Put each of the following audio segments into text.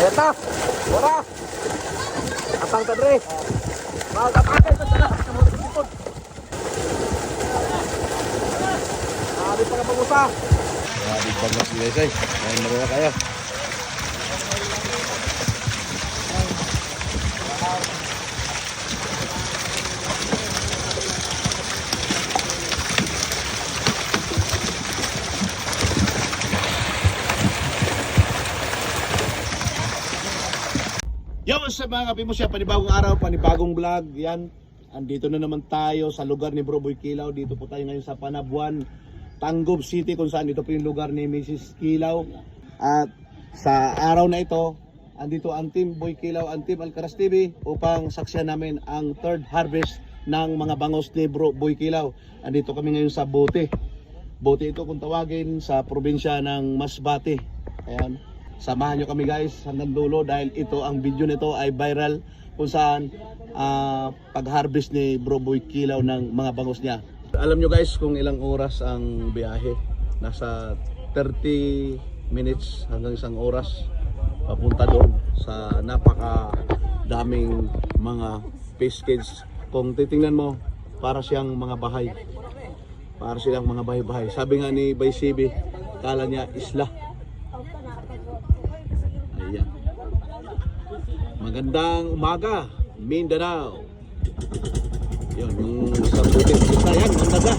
Ayan na. Wala. Atang tadre. Magkapagay ito sa lahat ng mga sipon. Sabi pa na pangusa. Grabe bangas guys ay. Ayun na kaya. Yo, sa mga kapi mo siya, panibagong araw, panibagong vlog. Yan, andito na naman tayo sa lugar ni Bro Boy Kilaw. Dito po tayo ngayon sa Panabuan, Tanggob City, kung saan dito po yung lugar ni Mrs. Kilaw. At sa araw na ito, andito ang Team Boy Kilaw, ang Team Alcaraz TV upang saksyan namin ang third harvest ng mga bangos ni Bro Boy Kilaw. Andito kami ngayon sa Bote. Bote ito kung tawagin sa probinsya ng Masbate. Ayan. Samahan nyo kami guys hanggang dulo dahil ito, ang video nito ay viral kung saan pag-harvest ni Bro Boy Kilaw ng mga bangos niya. Alam nyo guys kung ilang oras ang biyahe. Nasa 30 minutes hanggang isang oras papunta doon sa napaka daming mga fish cage. Kung titingnan mo, para siyang mga bahay. Para silang mga bahay-bahay. Sabi nga ni Bay CB, kala niya isla. Ayan. Magandang umaga, Mindanao. Yun, yung isang butit kita. Yan, maganda.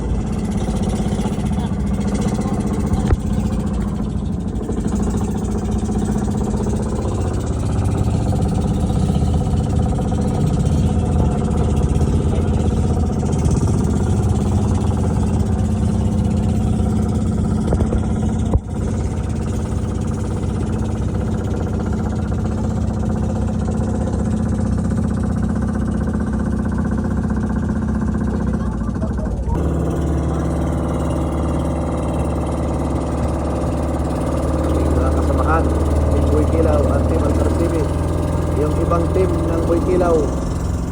Team ng Boy Kilaw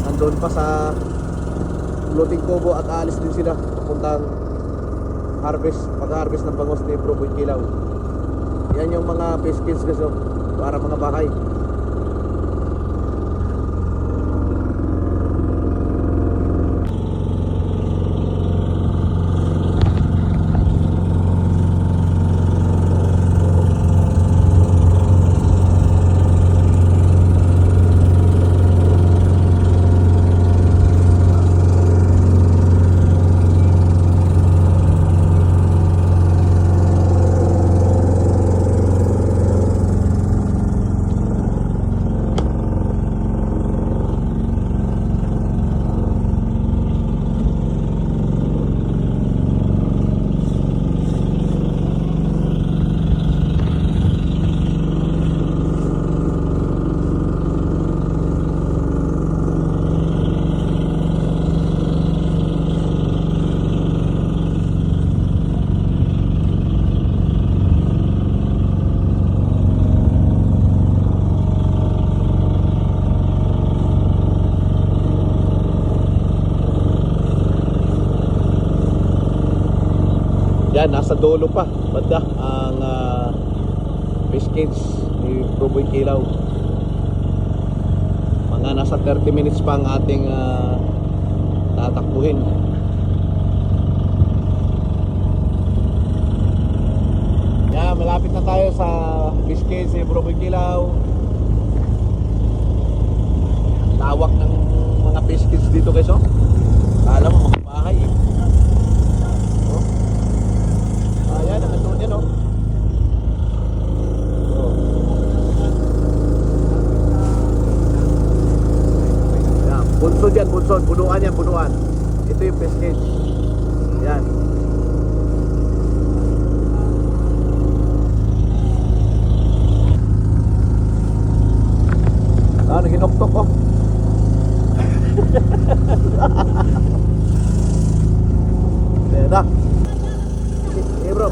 nandun pa sa Loting Kubo at aalis din sila papuntang harvest, pag-harvest ng bangos ni Bro Boy Kilaw. Yan yung mga fish kills guys, para mga bahay. Yan, nasa dulo pa banda ang fish cage ni Bro Boy Kilaw. Mga nasa 30 minutes pa ang ating tatakbuhin. Yan, malapit na tayo sa fish cage ni Bro Boy Kilaw. Lawak ng mga fish cage dito guys, oh. Kala mo mga bahay eh. Ayan, nakatuon yan, oh. Yan, bunsod yan, bunsod. Bunuan yan, bunuan. Ito yung fish cage. Yan. Naginoktok, oh. Ayan na. Bro,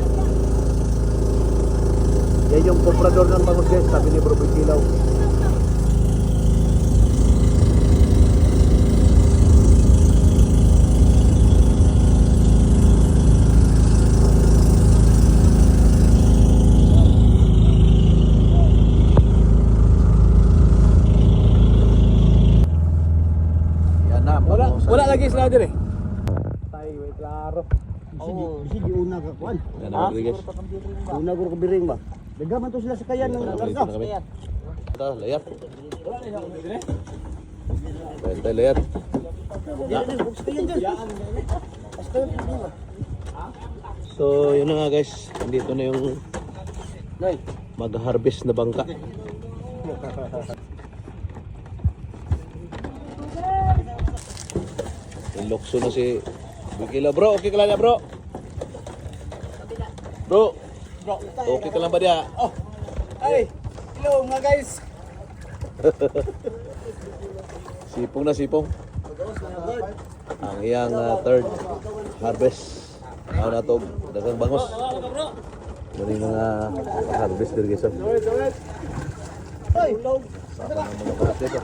yan yung comprador ng bangos guys, sabi ni Bro Boy Kilaw. Rodriguez na dire. Tayo, way klaro. Sige, una ka kuan. Yan ang Rodriguez. Una ko biring ba? Nagaman to sila sa kayan ng Dito karga. na kami. Ito, layat. Bente, layat. So, yun na nga guys. Nandito na yung mag-harvest na bangka. Ilokso na si Bukila. Bro, okay ka lang na bro? Bro, okay ka lang ba diya? Oh. Ay, hello mga guys. Sipong na sipong. Ang iyang third harvest. Ako na ito, dagang bangos. Muli mga harvest din guys. Ay, Saka ng mga balat dito.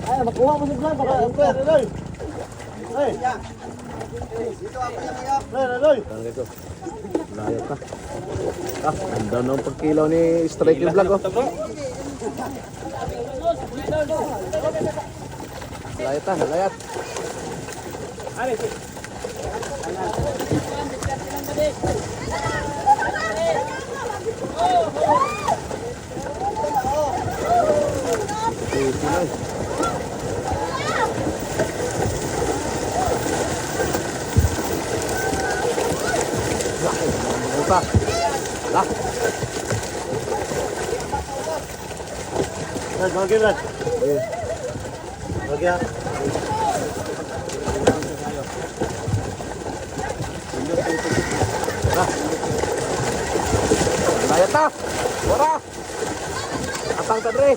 ay makuha mo sa vlog baka. Ay. Ay. Ay. Saan guys? Layat na. Ang down ng pagkilaw ni Strike yung vlog oh. Layat na, layat. Lah. Lah. Ay, bagay lang. Bagay. Layat na! Wara! Atang tadre!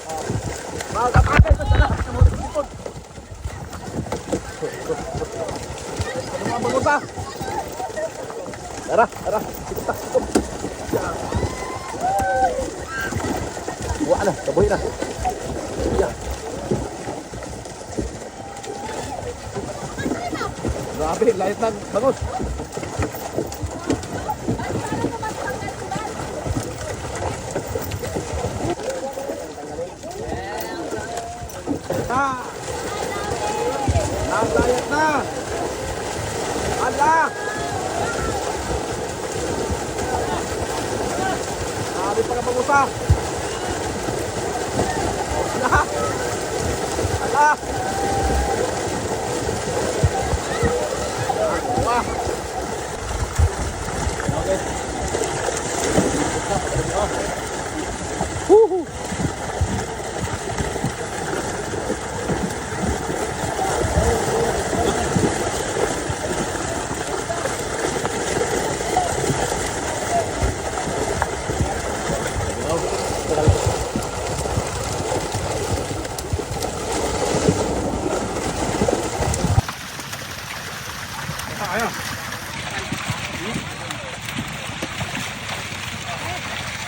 Magkapatay sa sala! Sa mga sipon! Ano mga bangusa? Tara! Tara! Sikot na! Sikot! Buwa na! Kaboy na! Yan! Grabe! Layat na! Bangus! Na! Naglayat na! Ala! Sabi pa ka pangusa! Ala! Ala! Wah! Okay. Woohoo!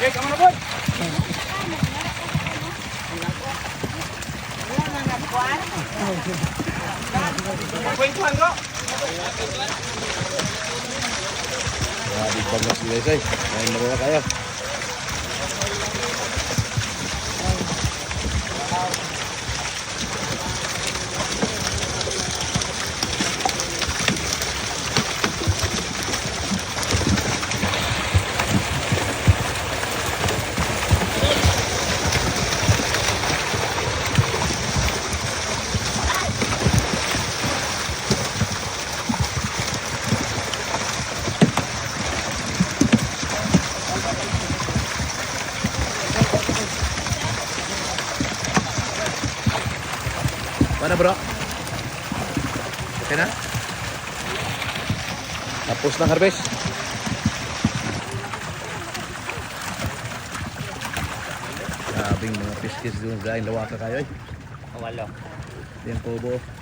Okay, kamu na po. Kwentuhan ko. Grabe bangas guys ay. Ngayon na muna kaya. Mana bro? Okay na? Tapos ng harvest. Grabing mga piskis doon. Dahil lawaka kayo eh. Walo. Yan po buo.